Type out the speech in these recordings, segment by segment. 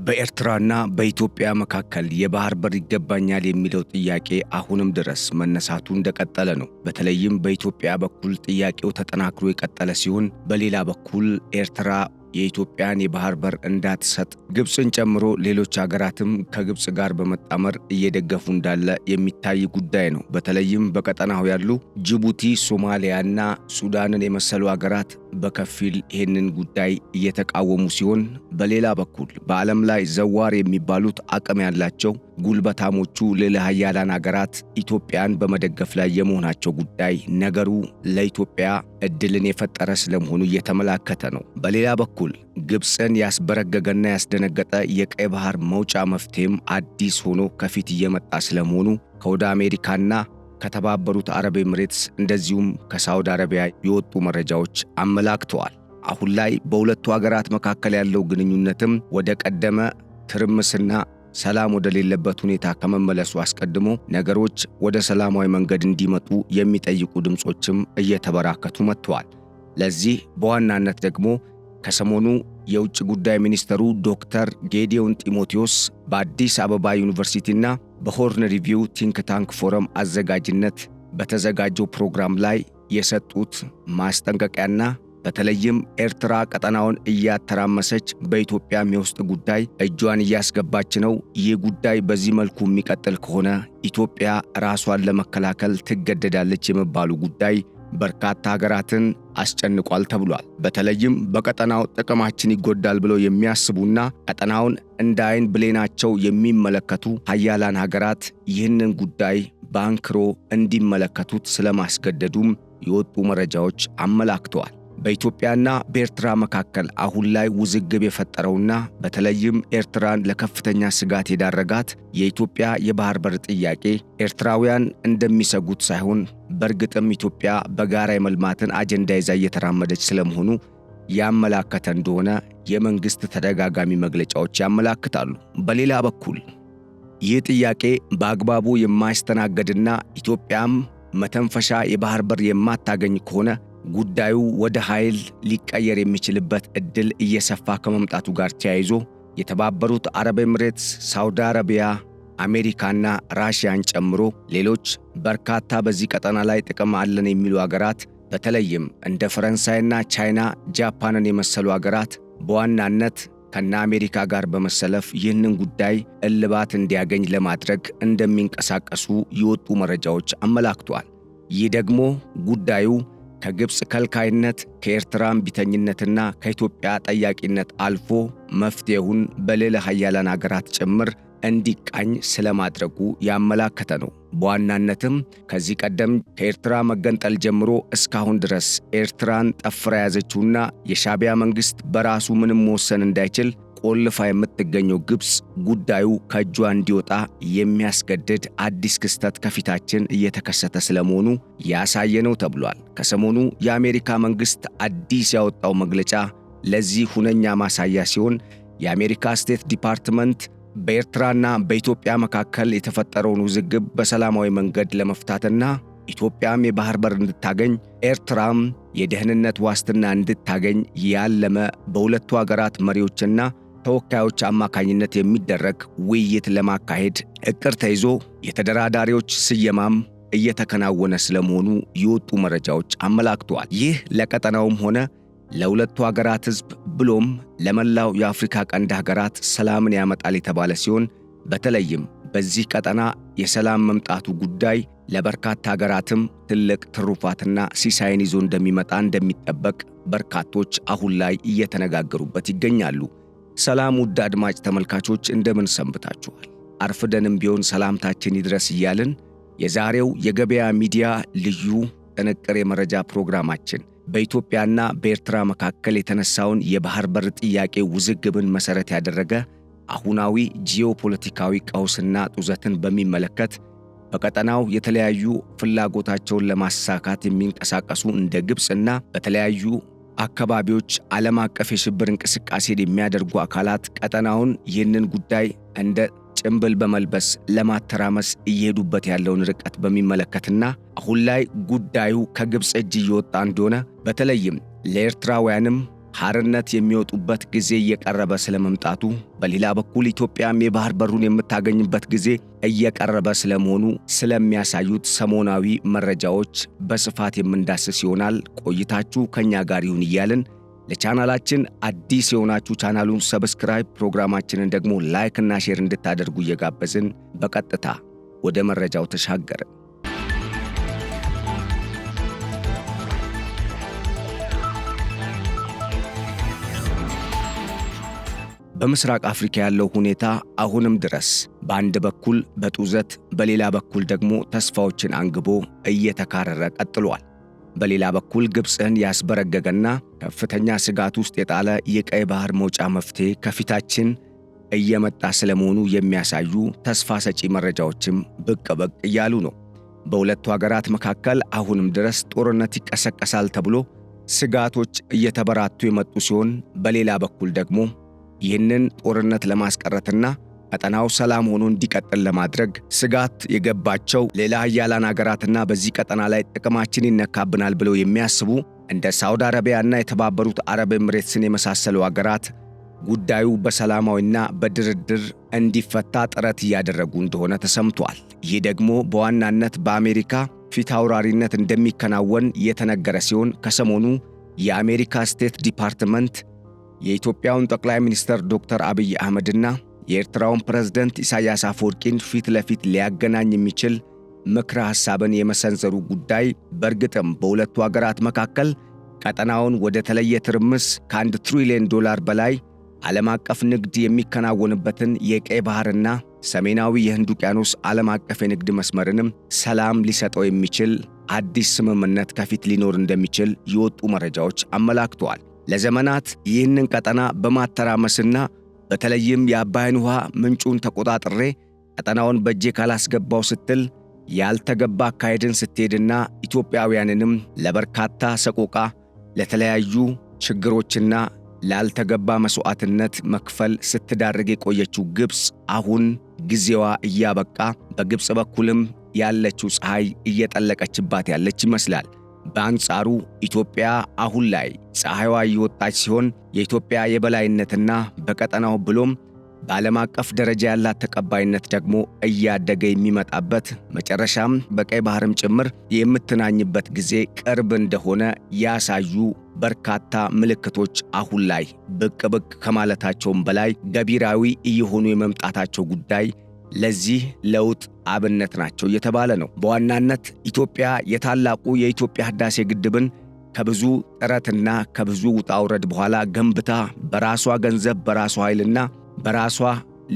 በኤርትራና በኢትዮጵያ መካከል የባህር በር ይገባኛል የሚለው ጥያቄ አሁንም ድረስ መነሳቱ እንደቀጠለ ነው። በተለይም በኢትዮጵያ በኩል ጥያቄው ተጠናክሮ የቀጠለ ሲሆን፣ በሌላ በኩል ኤርትራ የኢትዮጵያን የባህር በር እንዳትሰጥ ግብፅን ጨምሮ ሌሎች ሀገራትም ከግብፅ ጋር በመጣመር እየደገፉ እንዳለ የሚታይ ጉዳይ ነው። በተለይም በቀጠናው ያሉ ጅቡቲ፣ ሶማሊያና ሱዳንን የመሰሉ ሀገራት በከፊል ይህንን ጉዳይ እየተቃወሙ ሲሆን፣ በሌላ በኩል በዓለም ላይ ዘዋር የሚባሉት አቅም ያላቸው ጉልበታሞቹ ልዕለ ኃያላን ሀገራት ኢትዮጵያን በመደገፍ ላይ የመሆናቸው ጉዳይ ነገሩ ለኢትዮጵያ እድልን የፈጠረ ስለመሆኑ እየተመላከተ ነው። በሌላ በኩል ግብፅን ያስበረገገና ያስደነገጠ የቀይ ባህር መውጫ መፍትሄም አዲስ ሆኖ ከፊት እየመጣ ስለመሆኑ ከወደ አሜሪካና ከተባበሩት አረብ ኤምሬትስ እንደዚሁም ከሳውዲ አረቢያ የወጡ መረጃዎች አመላክተዋል። አሁን ላይ በሁለቱ ሀገራት መካከል ያለው ግንኙነትም ወደ ቀደመ ትርምስና ሰላም ወደ ሌለበት ሁኔታ ከመመለሱ አስቀድሞ ነገሮች ወደ ሰላማዊ መንገድ እንዲመጡ የሚጠይቁ ድምጾችም እየተበራከቱ መጥተዋል። ለዚህ በዋናነት ደግሞ ከሰሞኑ የውጭ ጉዳይ ሚኒስተሩ ዶክተር ጌዲዮን ጢሞቴዎስ በአዲስ አበባ ዩኒቨርሲቲና በሆርን ሪቪው ቲንክ ታንክ ፎረም አዘጋጅነት በተዘጋጀው ፕሮግራም ላይ የሰጡት ማስጠንቀቂያና በተለይም ኤርትራ ቀጠናውን እያተራመሰች በኢትዮጵያም የውስጥ ጉዳይ እጇን እያስገባች ነው፣ ይህ ጉዳይ በዚህ መልኩ የሚቀጥል ከሆነ ኢትዮጵያ ራሷን ለመከላከል ትገደዳለች የሚባሉ ጉዳይ በርካታ ሀገራትን አስጨንቋል ተብሏል። በተለይም በቀጠናው ጥቅማችን ይጎዳል ብለው የሚያስቡና ቀጠናውን እንደ አይን ብሌናቸው የሚመለከቱ ኃያላን ሀገራት ይህንን ጉዳይ በአንክሮ እንዲመለከቱት ስለማስገደዱም የወጡ መረጃዎች አመላክተዋል። በኢትዮጵያና በኤርትራ መካከል አሁን ላይ ውዝግብ የፈጠረውና በተለይም ኤርትራን ለከፍተኛ ስጋት የዳረጋት የኢትዮጵያ የባህር በር ጥያቄ ኤርትራውያን እንደሚሰጉት ሳይሆን በእርግጥም ኢትዮጵያ በጋራ የመልማትን አጀንዳ ይዛ እየተራመደች ስለመሆኑ ያመላከተ እንደሆነ የመንግስት ተደጋጋሚ መግለጫዎች ያመላክታሉ። በሌላ በኩል ይህ ጥያቄ በአግባቡ የማይስተናገድና ኢትዮጵያም መተንፈሻ የባህር በር የማታገኝ ከሆነ ጉዳዩ ወደ ኃይል ሊቀየር የሚችልበት ዕድል እየሰፋ ከመምጣቱ ጋር ተያይዞ የተባበሩት አረብ ኤምሬትስ፣ ሳውዲ አረቢያ፣ አሜሪካና ራሽያን ጨምሮ ሌሎች በርካታ በዚህ ቀጠና ላይ ጥቅም አለን የሚሉ አገራት በተለይም እንደ ፈረንሳይና ቻይና፣ ጃፓንን የመሰሉ አገራት በዋናነት ከነ አሜሪካ ጋር በመሰለፍ ይህንን ጉዳይ እልባት እንዲያገኝ ለማድረግ እንደሚንቀሳቀሱ የወጡ መረጃዎች አመላክተዋል። ይህ ደግሞ ጉዳዩ ከግብፅ ከልካይነት ከኤርትራ እምቢተኝነትና ከኢትዮጵያ ጠያቂነት አልፎ መፍትሄውን በሌላ ኃያላን አገራት ጭምር እንዲቃኝ ስለማድረጉ ያመላከተ ነው። በዋናነትም ከዚህ ቀደም ከኤርትራ መገንጠል ጀምሮ እስካሁን ድረስ ኤርትራን ጠፍራ ያዘችውና የሻዕቢያ መንግስት በራሱ ምንም መወሰን እንዳይችል ቆልፋ የምትገኘው ግብፅ ጉዳዩ ከእጇ እንዲወጣ የሚያስገድድ አዲስ ክስተት ከፊታችን እየተከሰተ ስለመሆኑ ያሳየ ነው ተብሏል። ከሰሞኑ የአሜሪካ መንግስት አዲስ ያወጣው መግለጫ ለዚህ ሁነኛ ማሳያ ሲሆን የአሜሪካ ስቴት ዲፓርትመንት በኤርትራና በኢትዮጵያ መካከል የተፈጠረውን ውዝግብ በሰላማዊ መንገድ ለመፍታትና ኢትዮጵያም የባህር በር እንድታገኝ ኤርትራም የደህንነት ዋስትና እንድታገኝ ያለመ በሁለቱ ሀገራት መሪዎችና ተወካዮች አማካኝነት የሚደረግ ውይይት ለማካሄድ እቅድ ተይዞ የተደራዳሪዎች ስየማም እየተከናወነ ስለመሆኑ የወጡ መረጃዎች አመላክተዋል። ይህ ለቀጠናውም ሆነ ለሁለቱ ሀገራት ሕዝብ ብሎም ለመላው የአፍሪካ ቀንድ ሀገራት ሰላምን ያመጣል የተባለ ሲሆን በተለይም በዚህ ቀጠና የሰላም መምጣቱ ጉዳይ ለበርካታ ሀገራትም ትልቅ ትሩፋትና ሲሳይን ይዞ እንደሚመጣ እንደሚጠበቅ በርካቶች አሁን ላይ እየተነጋገሩበት ይገኛሉ። ሰላም ውድ አድማጭ ተመልካቾች እንደምን ሰንብታችኋል? አርፍደንም ቢሆን ሰላምታችን ይድረስ እያልን የዛሬው የገበያ ሚዲያ ልዩ ጥንቅር የመረጃ ፕሮግራማችን በኢትዮጵያና በኤርትራ መካከል የተነሳውን የባህር በር ጥያቄ ውዝግብን መሰረት ያደረገ አሁናዊ ጂኦፖለቲካዊ ቀውስና ጡዘትን በሚመለከት በቀጠናው የተለያዩ ፍላጎታቸውን ለማሳካት የሚንቀሳቀሱ እንደ ግብፅና በተለያዩ አካባቢዎች ዓለም አቀፍ የሽብር እንቅስቃሴን የሚያደርጉ አካላት ቀጠናውን ይህንን ጉዳይ እንደ ጭምብል በመልበስ ለማተራመስ እየሄዱበት ያለውን ርቀት በሚመለከትና አሁን ላይ ጉዳዩ ከግብፅ እጅ እየወጣ እንደሆነ በተለይም ለኤርትራውያንም ሐርነት የሚወጡበት ጊዜ እየቀረበ ስለመምጣቱ፣ በሌላ በኩል ኢትዮጵያም የባህር በሩን የምታገኝበት ጊዜ እየቀረበ ስለመሆኑ ስለሚያሳዩት ሰሞናዊ መረጃዎች በስፋት የምንዳስስ ይሆናል። ቆይታችሁ ከኛ ጋር ይሁን እያልን ለቻናላችን አዲስ የሆናችሁ ቻናሉን ሰብስክራይብ፣ ፕሮግራማችንን ደግሞ ላይክ እና ሼር እንድታደርጉ እየጋበዝን በቀጥታ ወደ መረጃው ተሻገርን። በምስራቅ አፍሪካ ያለው ሁኔታ አሁንም ድረስ በአንድ በኩል በጡዘት በሌላ በኩል ደግሞ ተስፋዎችን አንግቦ እየተካረረ ቀጥሏል። በሌላ በኩል ግብፅን ያስበረገገና ከፍተኛ ስጋት ውስጥ የጣለ የቀይ ባህር መውጫ መፍትሄ ከፊታችን እየመጣ ስለመሆኑ የሚያሳዩ ተስፋ ሰጪ መረጃዎችም ብቅ እያሉ ነው። በሁለቱ ሀገራት መካከል አሁንም ድረስ ጦርነት ይቀሰቀሳል ተብሎ ስጋቶች እየተበራቱ የመጡ ሲሆን፣ በሌላ በኩል ደግሞ ይህንን ጦርነት ለማስቀረትና ቀጠናው ሰላም ሆኖ እንዲቀጥል ለማድረግ ስጋት የገባቸው ሌላ ኃያላን ሀገራትና በዚህ ቀጠና ላይ ጥቅማችን ይነካብናል ብለው የሚያስቡ እንደ ሳውዲ አረቢያና የተባበሩት አረብ ኤምሬትስን የመሳሰሉ ሀገራት ጉዳዩ በሰላማዊና በድርድር እንዲፈታ ጥረት እያደረጉ እንደሆነ ተሰምቷል። ይህ ደግሞ በዋናነት በአሜሪካ ፊት አውራሪነት እንደሚከናወን የተነገረ ሲሆን ከሰሞኑ የአሜሪካ ስቴት ዲፓርትመንት የኢትዮጵያውን ጠቅላይ ሚኒስትር ዶክተር አብይ አህመድና የኤርትራውን ፕሬዝዳንት ኢሳያስ አፈወርቂን ፊት ለፊት ሊያገናኝ የሚችል ምክረ ሐሳብን የመሰንዘሩ ጉዳይ በእርግጥም በሁለቱ ሀገራት መካከል ቀጠናውን ወደ ተለየ ትርምስ ከ1 ትሪሊዮን ዶላር በላይ ዓለም አቀፍ ንግድ የሚከናወንበትን የቀይ ባህርና ሰሜናዊ የህንድ ውቅያኖስ ዓለም አቀፍ የንግድ መስመርንም ሰላም ሊሰጠው የሚችል አዲስ ስምምነት ከፊት ሊኖር እንደሚችል የወጡ መረጃዎች አመላክተዋል። ለዘመናት ይህንን ቀጠና በማተራመስና በተለይም የአባይን ውሃ ምንጩን ተቆጣጥሬ ቀጠናውን በእጄ ካላስገባው ስትል ያልተገባ አካሄድን ስትሄድና ኢትዮጵያውያንንም ለበርካታ ሰቆቃ፣ ለተለያዩ ችግሮችና ላልተገባ መስዋዕትነት መክፈል ስትዳርግ የቆየችው ግብፅ አሁን ጊዜዋ እያበቃ በግብፅ በኩልም ያለችው ፀሐይ እየጠለቀችባት ያለች ይመስላል። በአንጻሩ ኢትዮጵያ አሁን ላይ ፀሐይዋ እየወጣች ሲሆን የኢትዮጵያ የበላይነትና በቀጠናው ብሎም በዓለም አቀፍ ደረጃ ያላት ተቀባይነት ደግሞ እያደገ የሚመጣበት መጨረሻም በቀይ ባህርም ጭምር የምትናኝበት ጊዜ ቅርብ እንደሆነ ያሳዩ በርካታ ምልክቶች አሁን ላይ ብቅ ከማለታቸውም በላይ ገቢራዊ እየሆኑ የመምጣታቸው ጉዳይ ለዚህ ለውጥ አብነት ናቸው እየተባለ ነው። በዋናነት ኢትዮጵያ የታላቁ የኢትዮጵያ ህዳሴ ግድብን ከብዙ ጥረትና ከብዙ ውጣ ውረድ በኋላ ገንብታ በራሷ ገንዘብ በራሷ ኃይልና በራሷ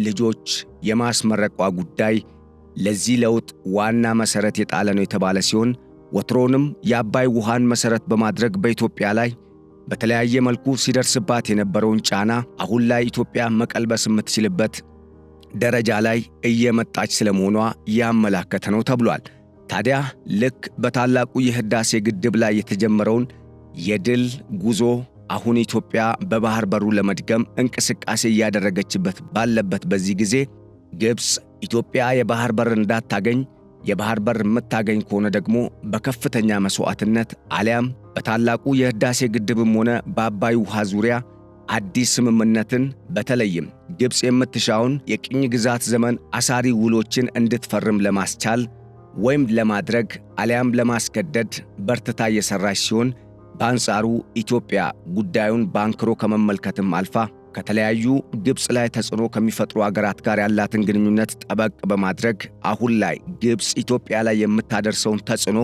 ልጆች የማስመረቋ ጉዳይ ለዚህ ለውጥ ዋና መሰረት የጣለ ነው የተባለ ሲሆን ወትሮንም የአባይ ውሃን መሰረት በማድረግ በኢትዮጵያ ላይ በተለያየ መልኩ ሲደርስባት የነበረውን ጫና አሁን ላይ ኢትዮጵያ መቀልበስ የምትችልበት ደረጃ ላይ እየመጣች ስለመሆኗ ያመላከተ ነው ተብሏል። ታዲያ ልክ በታላቁ የህዳሴ ግድብ ላይ የተጀመረውን የድል ጉዞ አሁን ኢትዮጵያ በባህር በሩ ለመድገም እንቅስቃሴ እያደረገችበት ባለበት በዚህ ጊዜ ግብፅ ኢትዮጵያ የባህር በር እንዳታገኝ፣ የባህር በር የምታገኝ ከሆነ ደግሞ በከፍተኛ መስዋዕትነት አሊያም በታላቁ የህዳሴ ግድብም ሆነ በአባይ ውሃ ዙሪያ አዲስ ስምምነትን በተለይም ግብፅ የምትሻውን የቅኝ ግዛት ዘመን አሳሪ ውሎችን እንድትፈርም ለማስቻል ወይም ለማድረግ አሊያም ለማስገደድ በርትታ እየሰራች ሲሆን፣ በአንጻሩ ኢትዮጵያ ጉዳዩን ባንክሮ ከመመልከትም አልፋ ከተለያዩ ግብፅ ላይ ተጽዕኖ ከሚፈጥሩ አገራት ጋር ያላትን ግንኙነት ጠበቅ በማድረግ አሁን ላይ ግብፅ ኢትዮጵያ ላይ የምታደርሰውን ተጽዕኖ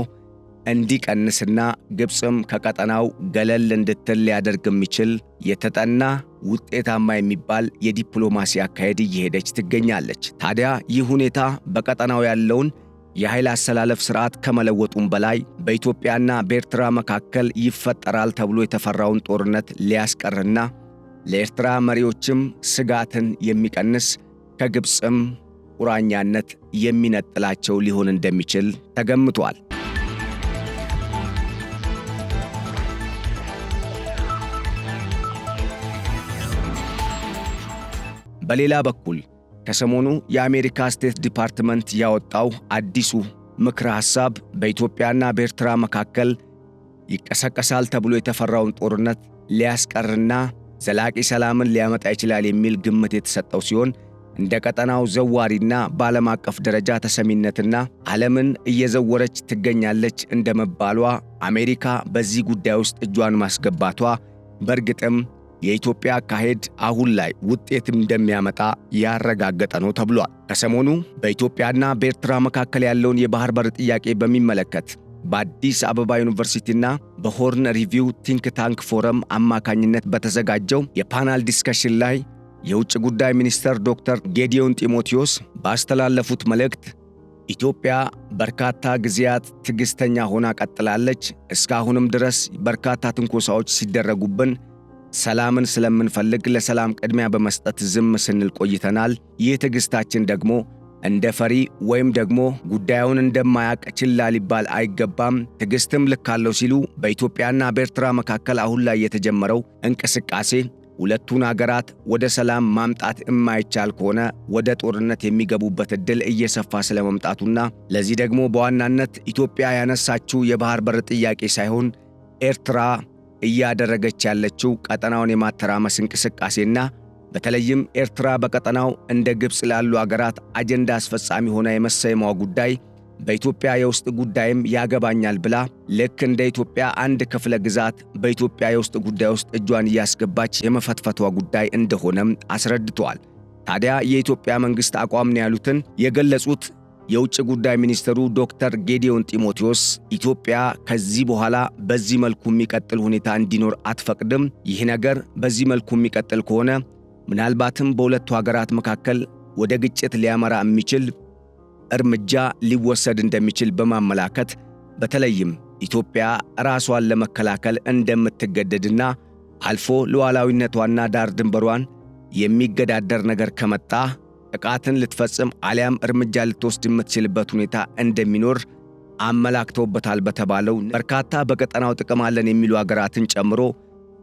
እንዲቀንስና ግብፅም ከቀጠናው ገለል እንድትል ሊያደርግ የሚችል የተጠና ውጤታማ የሚባል የዲፕሎማሲ አካሄድ እየሄደች ትገኛለች። ታዲያ ይህ ሁኔታ በቀጠናው ያለውን የኃይል አሰላለፍ ስርዓት ከመለወጡም በላይ በኢትዮጵያና በኤርትራ መካከል ይፈጠራል ተብሎ የተፈራውን ጦርነት ሊያስቀርና ለኤርትራ መሪዎችም ስጋትን የሚቀንስ ከግብፅም ቁራኛነት የሚነጥላቸው ሊሆን እንደሚችል ተገምቷል። በሌላ በኩል ከሰሞኑ የአሜሪካ ስቴት ዲፓርትመንት ያወጣው አዲሱ ምክረ ሐሳብ በኢትዮጵያና በኤርትራ መካከል ይቀሰቀሳል ተብሎ የተፈራውን ጦርነት ሊያስቀርና ዘላቂ ሰላምን ሊያመጣ ይችላል የሚል ግምት የተሰጠው ሲሆን እንደ ቀጠናው ዘዋሪና በዓለም አቀፍ ደረጃ ተሰሚነትና ዓለምን እየዘወረች ትገኛለች እንደመባሏ አሜሪካ በዚህ ጉዳይ ውስጥ እጇን ማስገባቷ በእርግጥም የኢትዮጵያ አካሄድ አሁን ላይ ውጤት እንደሚያመጣ ያረጋገጠ ነው ተብሏል። ከሰሞኑ በኢትዮጵያና በኤርትራ መካከል ያለውን የባህር በር ጥያቄ በሚመለከት በአዲስ አበባ ዩኒቨርሲቲና በሆርን ሪቪው ቲንክ ታንክ ፎረም አማካኝነት በተዘጋጀው የፓናል ዲስከሽን ላይ የውጭ ጉዳይ ሚኒስትር ዶክተር ጌዲዮን ጢሞቴዎስ ባስተላለፉት መልእክት ኢትዮጵያ በርካታ ጊዜያት ትዕግስተኛ ሆና ቀጥላለች። እስካሁንም ድረስ በርካታ ትንኮሳዎች ሲደረጉብን ሰላምን ስለምንፈልግ ለሰላም ቅድሚያ በመስጠት ዝም ስንል ቆይተናል። ይህ ትዕግስታችን ደግሞ እንደ ፈሪ ወይም ደግሞ ጉዳዩን እንደማያቅ ችላ ሊባል አይገባም። ትዕግስትም ልክ አለው ሲሉ በኢትዮጵያና በኤርትራ መካከል አሁን ላይ የተጀመረው እንቅስቃሴ ሁለቱን አገራት ወደ ሰላም ማምጣት የማይቻል ከሆነ ወደ ጦርነት የሚገቡበት ዕድል እየሰፋ ስለመምጣቱና ለዚህ ደግሞ በዋናነት ኢትዮጵያ ያነሳችው የባህር በር ጥያቄ ሳይሆን ኤርትራ እያደረገች ያለችው ቀጠናውን የማተራመስ እንቅስቃሴና በተለይም ኤርትራ በቀጠናው እንደ ግብጽ ላሉ አገራት አጀንዳ አስፈጻሚ ሆና የመሰየሟ ጉዳይ በኢትዮጵያ የውስጥ ጉዳይም ያገባኛል ብላ ልክ እንደ ኢትዮጵያ አንድ ክፍለ ግዛት በኢትዮጵያ የውስጥ ጉዳይ ውስጥ እጇን እያስገባች የመፈትፈቷ ጉዳይ እንደሆነም አስረድተዋል። ታዲያ የኢትዮጵያ መንግሥት አቋም ነው ያሉትን የገለጹት የውጭ ጉዳይ ሚኒስትሩ ዶክተር ጌዲዮን ጢሞቴዎስ ኢትዮጵያ ከዚህ በኋላ በዚህ መልኩ የሚቀጥል ሁኔታ እንዲኖር አትፈቅድም። ይህ ነገር በዚህ መልኩ የሚቀጥል ከሆነ ምናልባትም በሁለቱ ሀገራት መካከል ወደ ግጭት ሊያመራ የሚችል እርምጃ ሊወሰድ እንደሚችል በማመላከት በተለይም ኢትዮጵያ ራሷን ለመከላከል እንደምትገደድና አልፎ ሉዓላዊነቷና ዳር ድንበሯን የሚገዳደር ነገር ከመጣ ጥቃትን ልትፈጽም አሊያም እርምጃ ልትወስድ የምትችልበት ሁኔታ እንደሚኖር አመላክተውበታል በተባለው በርካታ በቀጠናው ጥቅም አለን የሚሉ አገራትን ጨምሮ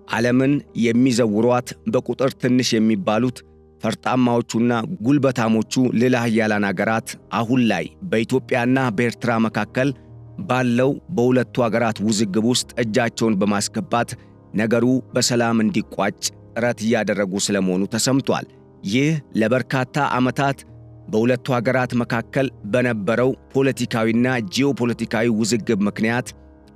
ዓለምን የሚዘውሯት በቁጥር ትንሽ የሚባሉት ፈርጣማዎቹና ጉልበታሞቹ ሌላ ኃያላን አገራት አሁን ላይ በኢትዮጵያና በኤርትራ መካከል ባለው በሁለቱ አገራት ውዝግብ ውስጥ እጃቸውን በማስገባት ነገሩ በሰላም እንዲቋጭ ጥረት እያደረጉ ስለመሆኑ ተሰምቷል። ይህ ለበርካታ ዓመታት በሁለቱ አገራት መካከል በነበረው ፖለቲካዊና ጂኦፖለቲካዊ ውዝግብ ምክንያት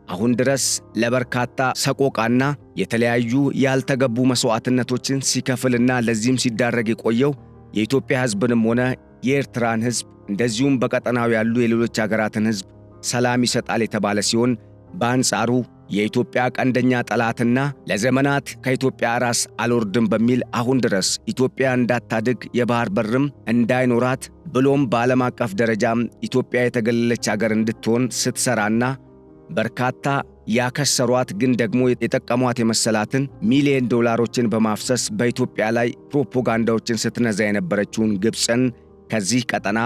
አሁን ድረስ ለበርካታ ሰቆቃና የተለያዩ ያልተገቡ መስዋዕትነቶችን ሲከፍልና ለዚህም ሲዳረግ የቆየው የኢትዮጵያ ሕዝብንም ሆነ የኤርትራን ሕዝብ እንደዚሁም በቀጠናው ያሉ የሌሎች አገራትን ሕዝብ ሰላም ይሰጣል የተባለ ሲሆን በአንጻሩ የኢትዮጵያ ቀንደኛ ጠላትና ለዘመናት ከኢትዮጵያ ራስ አልወርድም በሚል አሁን ድረስ ኢትዮጵያ እንዳታድግ የባህር በርም እንዳይኖራት ብሎም በዓለም አቀፍ ደረጃም ኢትዮጵያ የተገለለች አገር እንድትሆን ስትሰራና በርካታ ያከሰሯት ግን ደግሞ የጠቀሟት የመሰላትን ሚሊዮን ዶላሮችን በማፍሰስ በኢትዮጵያ ላይ ፕሮፓጋንዳዎችን ስትነዛ የነበረችውን ግብፅን ከዚህ ቀጠና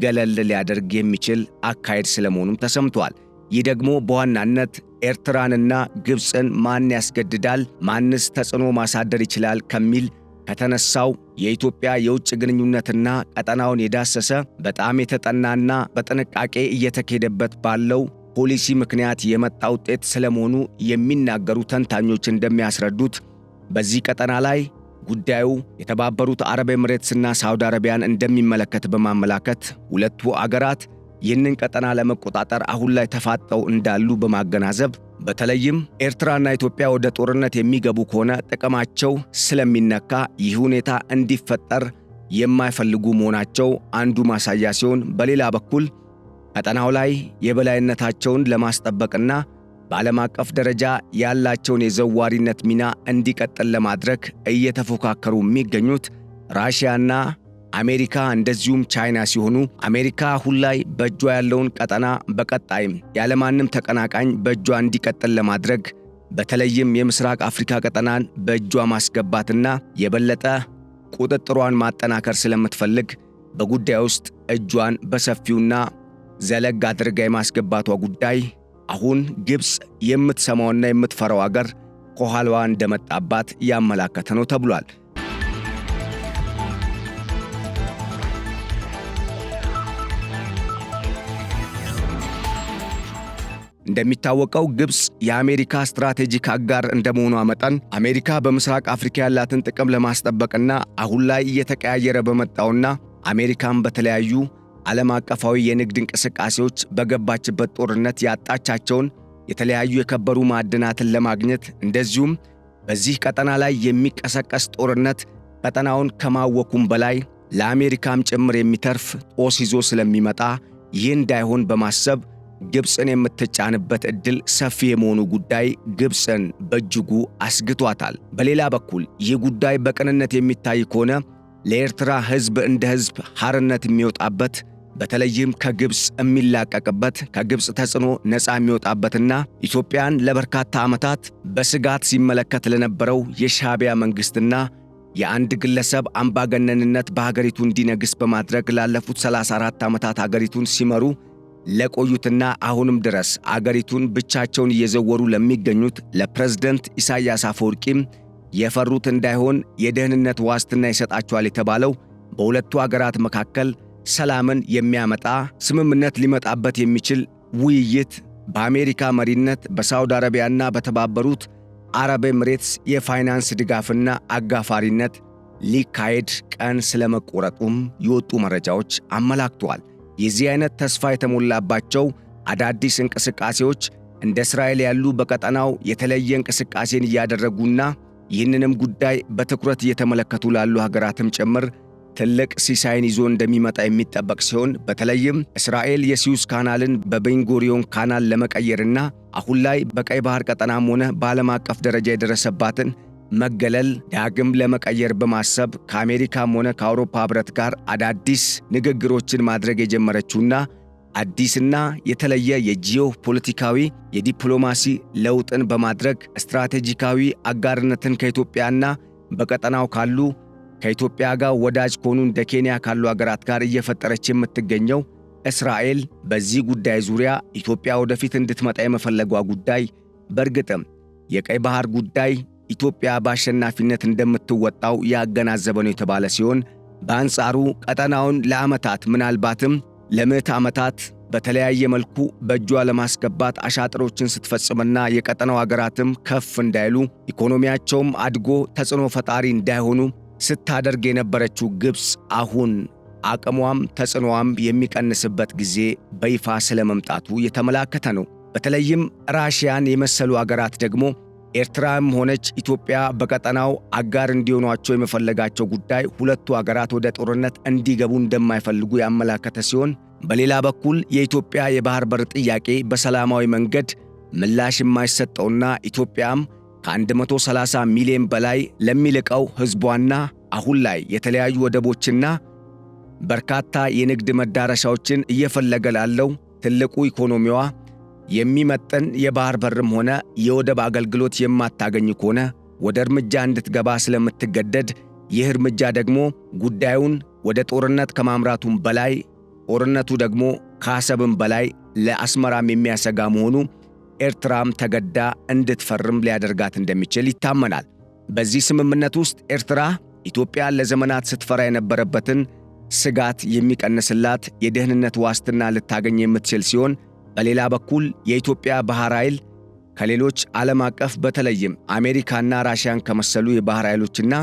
ገለል ሊያደርግ የሚችል አካሄድ ስለመሆኑም ተሰምቷል። ይህ ደግሞ በዋናነት ኤርትራንና ግብፅን ማን ያስገድዳል፣ ማንስ ተጽዕኖ ማሳደር ይችላል ከሚል ከተነሳው የኢትዮጵያ የውጭ ግንኙነትና ቀጠናውን የዳሰሰ በጣም የተጠናና በጥንቃቄ እየተካሄደበት ባለው ፖሊሲ ምክንያት የመጣ ውጤት ስለመሆኑ የሚናገሩ ተንታኞች እንደሚያስረዱት በዚህ ቀጠና ላይ ጉዳዩ የተባበሩት አረብ ኤምሬትስና ሳውዲ አረቢያን እንደሚመለከት በማመላከት ሁለቱ አገራት ይህንን ቀጠና ለመቆጣጠር አሁን ላይ ተፋጠው እንዳሉ በማገናዘብ በተለይም ኤርትራና ኢትዮጵያ ወደ ጦርነት የሚገቡ ከሆነ ጥቅማቸው ስለሚነካ ይህ ሁኔታ እንዲፈጠር የማይፈልጉ መሆናቸው አንዱ ማሳያ ሲሆን፣ በሌላ በኩል ቀጠናው ላይ የበላይነታቸውን ለማስጠበቅና በዓለም አቀፍ ደረጃ ያላቸውን የዘዋሪነት ሚና እንዲቀጥል ለማድረግ እየተፎካከሩ የሚገኙት ራሽያና አሜሪካ እንደዚሁም ቻይና ሲሆኑ አሜሪካ አሁን ላይ በእጇ ያለውን ቀጠና በቀጣይም ያለማንም ተቀናቃኝ በእጇ እንዲቀጥል ለማድረግ በተለይም የምስራቅ አፍሪካ ቀጠናን በእጇ ማስገባትና የበለጠ ቁጥጥሯን ማጠናከር ስለምትፈልግ በጉዳይ ውስጥ እጇን በሰፊውና ዘለግ አድርጋ የማስገባቷ ጉዳይ አሁን ግብፅ የምትሰማውና የምትፈራው አገር ከኋላዋ እንደመጣባት ያመላከተ ነው ተብሏል። እንደሚታወቀው ግብፅ የአሜሪካ ስትራቴጂክ አጋር እንደመሆኗ መጠን አሜሪካ በምስራቅ አፍሪካ ያላትን ጥቅም ለማስጠበቅና አሁን ላይ እየተቀያየረ በመጣውና አሜሪካን በተለያዩ ዓለም አቀፋዊ የንግድ እንቅስቃሴዎች በገባችበት ጦርነት ያጣቻቸውን የተለያዩ የከበሩ ማዕድናትን ለማግኘት እንደዚሁም በዚህ ቀጠና ላይ የሚቀሰቀስ ጦርነት ቀጠናውን ከማወኩም በላይ ለአሜሪካም ጭምር የሚተርፍ ጦስ ይዞ ስለሚመጣ ይህ እንዳይሆን በማሰብ ግብፅን የምትጫንበት ዕድል ሰፊ የመሆኑ ጉዳይ ግብፅን በእጅጉ አስግቷታል። በሌላ በኩል ይህ ጉዳይ በቅንነት የሚታይ ከሆነ ለኤርትራ ሕዝብ እንደ ሕዝብ ሐርነት የሚወጣበት በተለይም ከግብፅ የሚላቀቅበት ከግብፅ ተጽዕኖ ነፃ የሚወጣበትና ኢትዮጵያን ለበርካታ ዓመታት በስጋት ሲመለከት ለነበረው የሻዕቢያ መንግሥትና የአንድ ግለሰብ አምባገነንነት በሀገሪቱ እንዲነግስ በማድረግ ላለፉት 34 ዓመታት አገሪቱን ሲመሩ ለቆዩትና አሁንም ድረስ አገሪቱን ብቻቸውን እየዘወሩ ለሚገኙት ለፕሬዝደንት ኢሳያስ አፈወርቂም የፈሩት እንዳይሆን የደህንነት ዋስትና ይሰጣቸዋል የተባለው በሁለቱ አገራት መካከል ሰላምን የሚያመጣ ስምምነት ሊመጣበት የሚችል ውይይት በአሜሪካ መሪነት በሳውዲ አረቢያና በተባበሩት አረብ ኤምሬትስ የፋይናንስ ድጋፍና አጋፋሪነት ሊካሄድ ቀን ስለመቆረጡም የወጡ መረጃዎች አመላክተዋል። የዚህ አይነት ተስፋ የተሞላባቸው አዳዲስ እንቅስቃሴዎች እንደ እስራኤል ያሉ በቀጠናው የተለየ እንቅስቃሴን እያደረጉና ይህንንም ጉዳይ በትኩረት እየተመለከቱ ላሉ ሀገራትም ጭምር ትልቅ ሲሳይን ይዞ እንደሚመጣ የሚጠበቅ ሲሆን በተለይም እስራኤል የሲዩዝ ካናልን በቤንጎሪዮን ካናል ለመቀየርና አሁን ላይ በቀይ ባህር ቀጠናም ሆነ በዓለም አቀፍ ደረጃ የደረሰባትን መገለል ዳግም ለመቀየር በማሰብ ከአሜሪካም ሆነ ከአውሮፓ ሕብረት ጋር አዳዲስ ንግግሮችን ማድረግ የጀመረችውና አዲስና የተለየ የጂኦ ፖለቲካዊ የዲፕሎማሲ ለውጥን በማድረግ ስትራቴጂካዊ አጋርነትን ከኢትዮጵያና በቀጠናው ካሉ ከኢትዮጵያ ጋር ወዳጅ ከሆኑ እንደ ኬንያ ካሉ አገራት ጋር እየፈጠረች የምትገኘው እስራኤል በዚህ ጉዳይ ዙሪያ ኢትዮጵያ ወደፊት እንድትመጣ የመፈለጓ ጉዳይ በእርግጥም የቀይ ባህር ጉዳይ ኢትዮጵያ በአሸናፊነት እንደምትወጣው ያገናዘበ ነው የተባለ ሲሆን በአንጻሩ ቀጠናውን ለዓመታት ምናልባትም ለምዕት ዓመታት በተለያየ መልኩ በእጇ ለማስገባት አሻጥሮችን ስትፈጽምና የቀጠናው አገራትም ከፍ እንዳይሉ ኢኮኖሚያቸውም አድጎ ተጽዕኖ ፈጣሪ እንዳይሆኑ ስታደርግ የነበረችው ግብፅ አሁን አቅሟም ተጽዕኖዋም የሚቀንስበት ጊዜ በይፋ ስለመምጣቱ የተመላከተ ነው። በተለይም ራሽያን የመሰሉ አገራት ደግሞ ኤርትራም ሆነች ኢትዮጵያ በቀጠናው አጋር እንዲሆኗቸው የመፈለጋቸው ጉዳይ ሁለቱ አገራት ወደ ጦርነት እንዲገቡ እንደማይፈልጉ ያመላከተ ሲሆን በሌላ በኩል የኢትዮጵያ የባህር በር ጥያቄ በሰላማዊ መንገድ ምላሽ የማይሰጠውና ኢትዮጵያም ከ130 ሚሊዮን በላይ ለሚልቀው ሕዝቧና አሁን ላይ የተለያዩ ወደቦችና በርካታ የንግድ መዳረሻዎችን እየፈለገ ላለው ትልቁ ኢኮኖሚዋ የሚመጥን የባህር በርም ሆነ የወደብ አገልግሎት የማታገኝ ከሆነ ወደ እርምጃ እንድትገባ ስለምትገደድ ይህ እርምጃ ደግሞ ጉዳዩን ወደ ጦርነት ከማምራቱም በላይ ጦርነቱ ደግሞ ከአሰብም በላይ ለአስመራም የሚያሰጋ መሆኑ ኤርትራም ተገዳ እንድትፈርም ሊያደርጋት እንደሚችል ይታመናል። በዚህ ስምምነት ውስጥ ኤርትራ ኢትዮጵያ ለዘመናት ስትፈራ የነበረበትን ስጋት የሚቀንስላት የደህንነት ዋስትና ልታገኝ የምትችል ሲሆን በሌላ በኩል የኢትዮጵያ ባህር ኃይል ከሌሎች ዓለም አቀፍ በተለይም አሜሪካና ራሽያን ከመሰሉ የባህር ኃይሎችና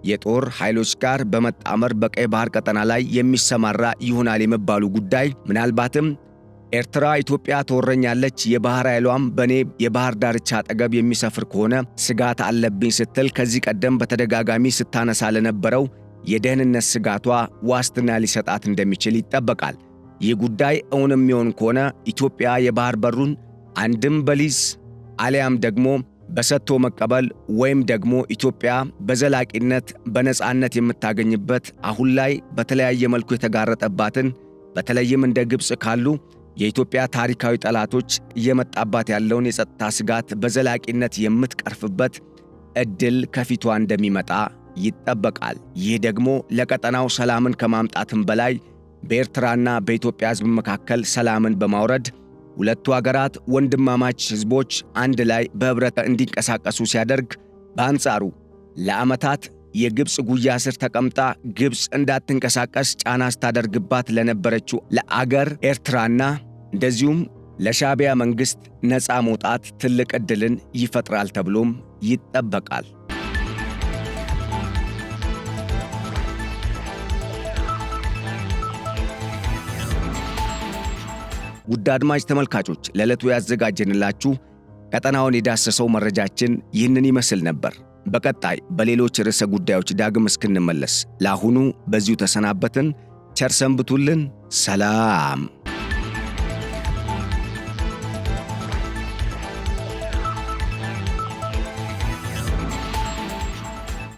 የጦር ኃይሎች ጋር በመጣመር በቀይ ባህር ቀጠና ላይ የሚሰማራ ይሆናል የመባሉ ጉዳይ ምናልባትም ኤርትራ ኢትዮጵያ ትወረኛለች፣ የባህር ኃይሏም በኔ የባህር ዳርቻ አጠገብ የሚሰፍር ከሆነ ስጋት አለብኝ ስትል ከዚህ ቀደም በተደጋጋሚ ስታነሳ ለነበረው የደህንነት ስጋቷ ዋስትና ሊሰጣት እንደሚችል ይጠበቃል። ይህ ጉዳይ እውን የሚሆን ከሆነ ኢትዮጵያ የባህር በሩን አንድም በሊዝ አሊያም ደግሞ በሰጥቶ መቀበል ወይም ደግሞ ኢትዮጵያ በዘላቂነት በነጻነት የምታገኝበት አሁን ላይ በተለያየ መልኩ የተጋረጠባትን በተለይም እንደ ግብፅ ካሉ የኢትዮጵያ ታሪካዊ ጠላቶች እየመጣባት ያለውን የጸጥታ ስጋት በዘላቂነት የምትቀርፍበት ዕድል ከፊቷ እንደሚመጣ ይጠበቃል። ይህ ደግሞ ለቀጠናው ሰላምን ከማምጣትም በላይ በኤርትራና በኢትዮጵያ ሕዝብ መካከል ሰላምን በማውረድ ሁለቱ አገራት ወንድማማች ሕዝቦች አንድ ላይ በህብረት እንዲንቀሳቀሱ ሲያደርግ፣ በአንጻሩ ለዓመታት የግብፅ ጉያ ስር ተቀምጣ ግብፅ እንዳትንቀሳቀስ ጫና ስታደርግባት ለነበረችው ለአገር ኤርትራና እንደዚሁም ለሻዕቢያ መንግሥት ነፃ መውጣት ትልቅ ዕድልን ይፈጥራል ተብሎም ይጠበቃል። ውድ አድማጭ ተመልካቾች ለዕለቱ ያዘጋጀንላችሁ ቀጠናውን የዳሰሰው መረጃችን ይህንን ይመስል ነበር። በቀጣይ በሌሎች ርዕሰ ጉዳዮች ዳግም እስክንመለስ ለአሁኑ በዚሁ ተሰናበትን። ቸር ሰንብቱልን። ሰላም